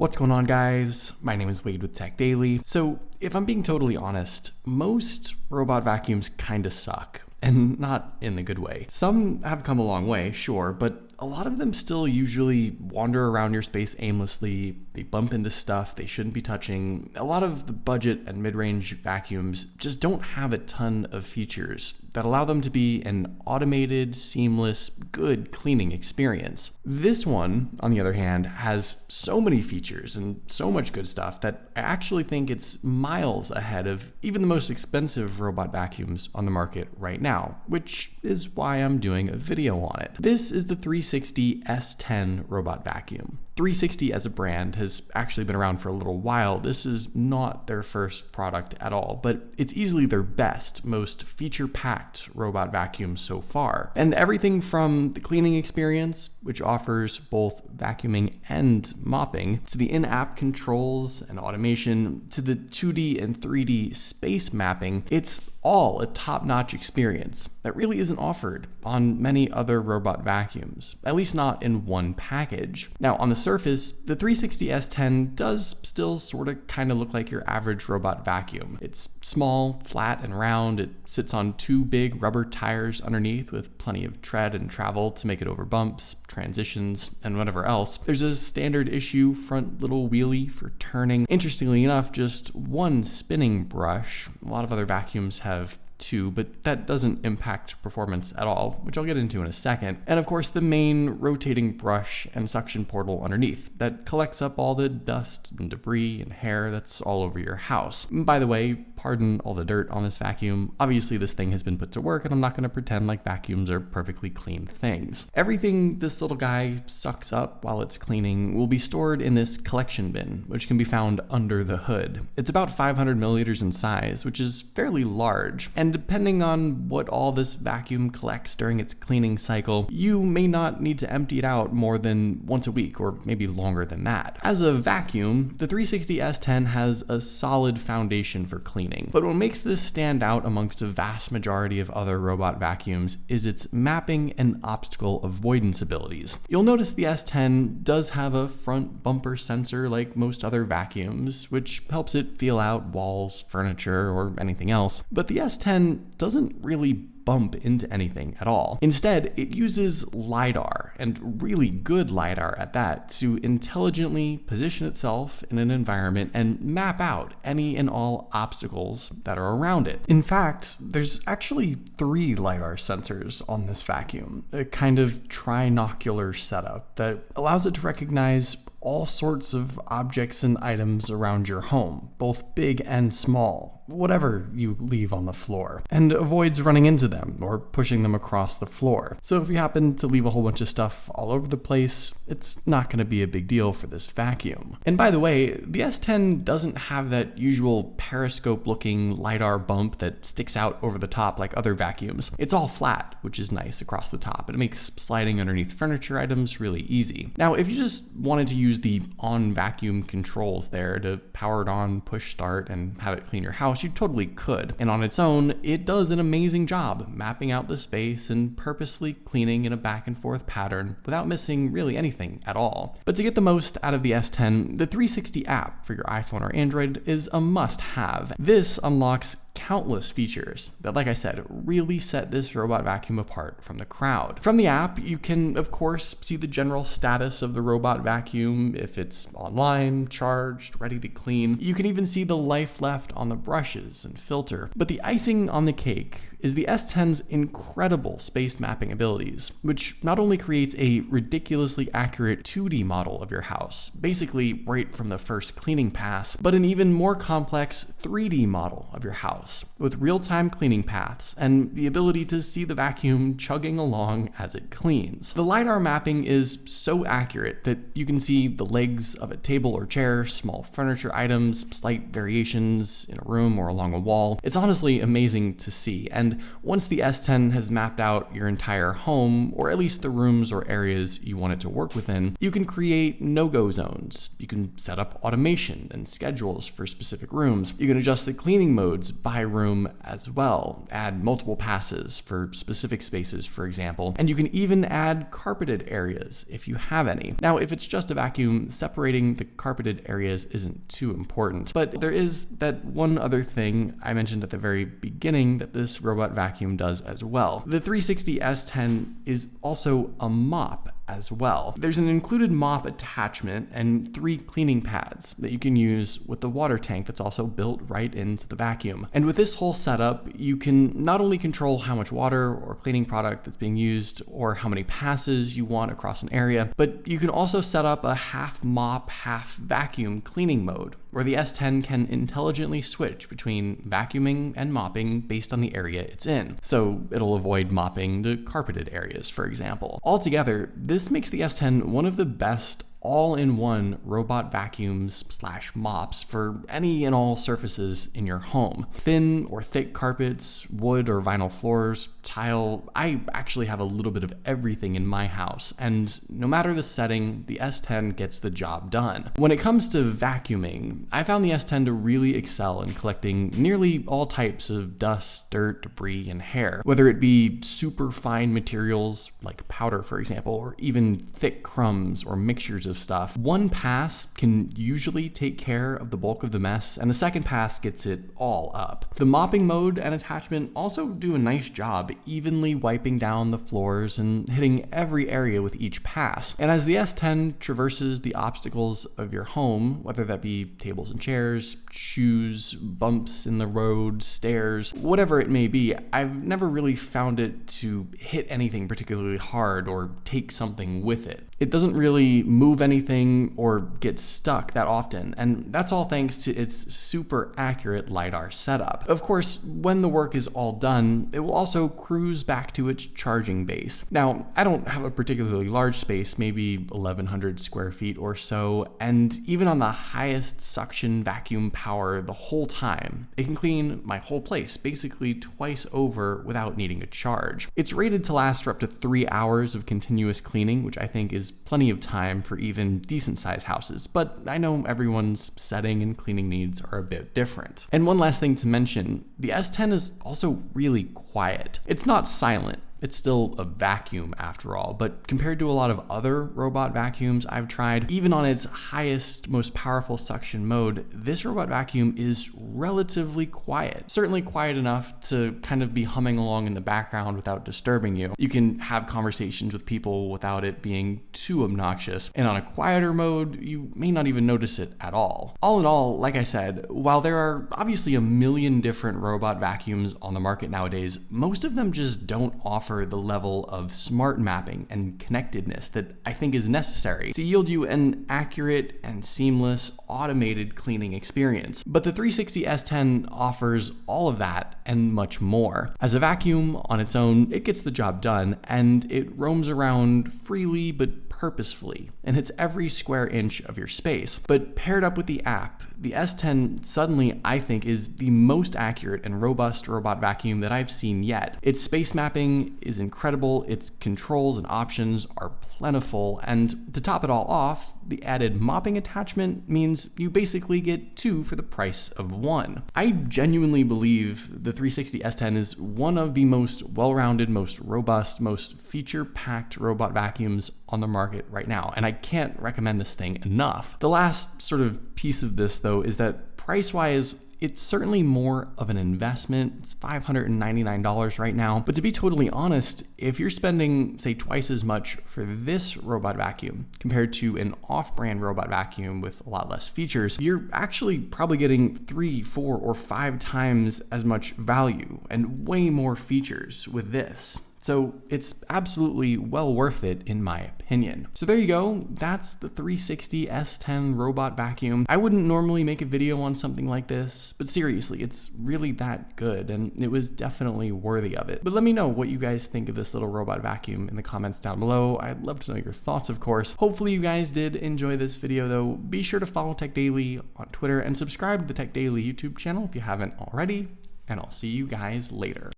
What's going on, guys? My name is Wade with TechDaily. So if I'm being totally honest, most robot vacuums kinda suck, and not in the good way. Some have come a long way, sure, but a lot of them still usually wander around your space aimlessly. They bump into stuff they shouldn't be touching. A lot of the budget and mid-range vacuums just don't have a ton of features that allow them to be an automated, seamless, good cleaning experience. This one, on the other hand, has so many features and so much good stuff that I actually think it's miles ahead of even the most expensive robot vacuums on the market right now, which is why I'm doing a video on it. This is the 360 S10 robot vacuum. 360 as a brand has actually been around for a little while. This is not their first product at all, but it's easily their best, most feature-packed robot vacuum so far. And everything from the cleaning experience, which offers both vacuuming and mopping, to the in-app controls and automation, to the 2D and 3D space mapping, it's all a top-notch experience that really isn't offered on many other robot vacuums, at least not in one package. Now, on the surface, the 360 S10 does still sort of kind of look like your average robot vacuum. It's small, flat, and round. It sits on two big rubber tires underneath with plenty of tread and travel to make it over bumps, transitions, and whatever else. There's a standard issue front little wheelie for turning. Interestingly enough, just one spinning brush. A lot of other vacuums have two, but that doesn't impact performance at all, which I'll get into in a second. And of course, the main rotating brush and suction portal underneath that collects up all the dust and debris and hair that's all over your house. By the way, pardon all the dirt on this vacuum. Obviously, this thing has been put to work, and I'm not going to pretend like vacuums are perfectly clean things. Everything this little guy sucks up while it's cleaning will be stored in this collection bin, which can be found under the hood. It's about 500 milliliters in size, which is fairly large. And depending on what all this vacuum collects during its cleaning cycle, you may not need to empty it out more than once a week, or maybe longer than that. As a vacuum, the 360 S10 has a solid foundation for cleaning, but what makes this stand out amongst a vast majority of other robot vacuums is its mapping and obstacle avoidance abilities. You'll notice the S10 does have a front bumper sensor like most other vacuums, which helps it feel out walls, furniture, or anything else, but the S10 doesn't really bump into anything at all. Instead, it uses Lidar, and really good Lidar at that, to intelligently position itself in an environment and map out any and all obstacles that are around it. In fact, there's actually 3 Lidar sensors on this vacuum, a kind of trinocular setup that allows it to recognize all sorts of objects and items around your home, both big and small, whatever you leave on the floor, and avoids running into them or pushing them across the floor. So if you happen to leave a whole bunch of stuff all over the place, it's not going to be a big deal for this vacuum. And by the way, the S10 doesn't have that usual periscope-looking LiDAR bump that sticks out over the top like other vacuums. It's all flat, which is nice across the top. It makes sliding underneath furniture items really easy. Now, if you just wanted to use the on vacuum controls there to power it on, push start, and have it clean your house, you totally could. And on its own, it does an amazing job mapping out the space and purposefully cleaning in a back and forth pattern without missing really anything at all. But to get the most out of the S10, the 360 app for your iPhone or Android is a must-have. This unlocks countless features that, like I said, really set this robot vacuum apart from the crowd. From the app, you can, of course, see the general status of the robot vacuum, if it's online, charged, ready to clean. You can even see the life left on the brushes and filter. But the icing on the cake is the S10's incredible space mapping abilities, which not only creates a ridiculously accurate 2D model of your house, basically right from the first cleaning pass, but an even more complex 3D model of your house, with real-time cleaning paths and the ability to see the vacuum chugging along as it cleans. The LiDAR mapping is so accurate that you can see the legs of a table or chair, small furniture items, slight variations in a room or along a wall. It's honestly amazing to see, and once the S10 has mapped out your entire home, or at least the rooms or areas you want it to work within, you can create no-go zones. You can set up automation and schedules for specific rooms. You can adjust the cleaning modes by multi-room as well. Add multiple passes for specific spaces, for example, and you can even add carpeted areas if you have any. Now, if it's just a vacuum, separating the carpeted areas isn't too important, but there is that one other thing I mentioned at the very beginning that this robot vacuum does as well. The 360 S10 is also a mop as well. There's an included mop attachment and 3 cleaning pads that you can use with the water tank that's also built right into the vacuum. And with this whole setup, you can not only control how much water or cleaning product that's being used or how many passes you want across an area, but you can also set up a half mop, half vacuum cleaning mode, where the S10 can intelligently switch between vacuuming and mopping based on the area it's in. So it'll avoid mopping the carpeted areas, for example. Altogether, this makes the S10 one of the best all-in-one robot vacuums / mops for any and all surfaces in your home. Thin or thick carpets, wood or vinyl floors, tile. I actually have a little bit of everything in my house, and no matter the setting, the S10 gets the job done. When it comes to vacuuming, I found the S10 to really excel in collecting nearly all types of dust, dirt, debris, and hair, whether it be super fine materials like powder, for example, or even thick crumbs or mixtures of stuff. One pass can usually take care of the bulk of the mess, and the second pass gets it all up. The mopping mode and attachment also do a nice job evenly wiping down the floors and hitting every area with each pass. And as the S10 traverses the obstacles of your home, whether that be tables and chairs, shoes, bumps in the road, stairs, whatever it may be, I've never really found it to hit anything particularly hard or take something with it. It doesn't really move anything or get stuck that often, and that's all thanks to its super accurate Lidar setup. Of course, when the work is all done, it will also cruise back to its charging base. Now, I don't have a particularly large space, maybe 1,100 square feet or so, and even on the highest suction vacuum power the whole time, it can clean my whole place basically twice over without needing a charge. It's rated to last for up to 3 hours of continuous cleaning, which I think is plenty of time for even decent sized houses, but I know everyone's setting and cleaning needs are a bit different. And one last thing to mention, the S10 is also really quiet. It's not silent. It's still a vacuum after all, but compared to a lot of other robot vacuums I've tried, even on its highest, most powerful suction mode, this robot vacuum is relatively quiet. Certainly quiet enough to kind of be humming along in the background without disturbing you. You can have conversations with people without it being too obnoxious, and on a quieter mode, you may not even notice it at all. All in all, like I said, while there are obviously a million different robot vacuums on the market nowadays, most of them just don't offer the level of smart mapping and connectedness that I think is necessary to yield you an accurate and seamless automated cleaning experience. But the 360 S10 offers all of that and much more. As a vacuum on its own, it gets the job done, and it roams around freely but purposefully and hits every square inch of your space. But paired up with the app, the S10 suddenly, I think, is the most accurate and robust robot vacuum that I've seen yet. Its space mapping is incredible, its controls and options are plentiful, and to top it all off, the added mopping attachment means you basically get 2 for the price of 1. I genuinely believe the 360 S10 is one of the most well-rounded, most robust, most feature-packed robot vacuums on the market right now, and I can't recommend this thing enough. The last sort of piece of this, though, is that price-wise, it's certainly more of an investment. It's $599 right now. But to be totally honest, if you're spending, say, twice as much for this robot vacuum compared to an off-brand robot vacuum with a lot less features, you're actually probably getting 3, 4, or 5 times as much value and way more features with this. So it's absolutely well worth it in my opinion. So there you go, that's the 360 S10 robot vacuum. I wouldn't normally make a video on something like this, but seriously, it's really that good and it was definitely worthy of it. But let me know what you guys think of this little robot vacuum in the comments down below. I'd love to know your thoughts, of course. Hopefully you guys did enjoy this video though. Be sure to follow TechDaily on Twitter and subscribe to the TechDaily YouTube channel if you haven't already, and I'll see you guys later.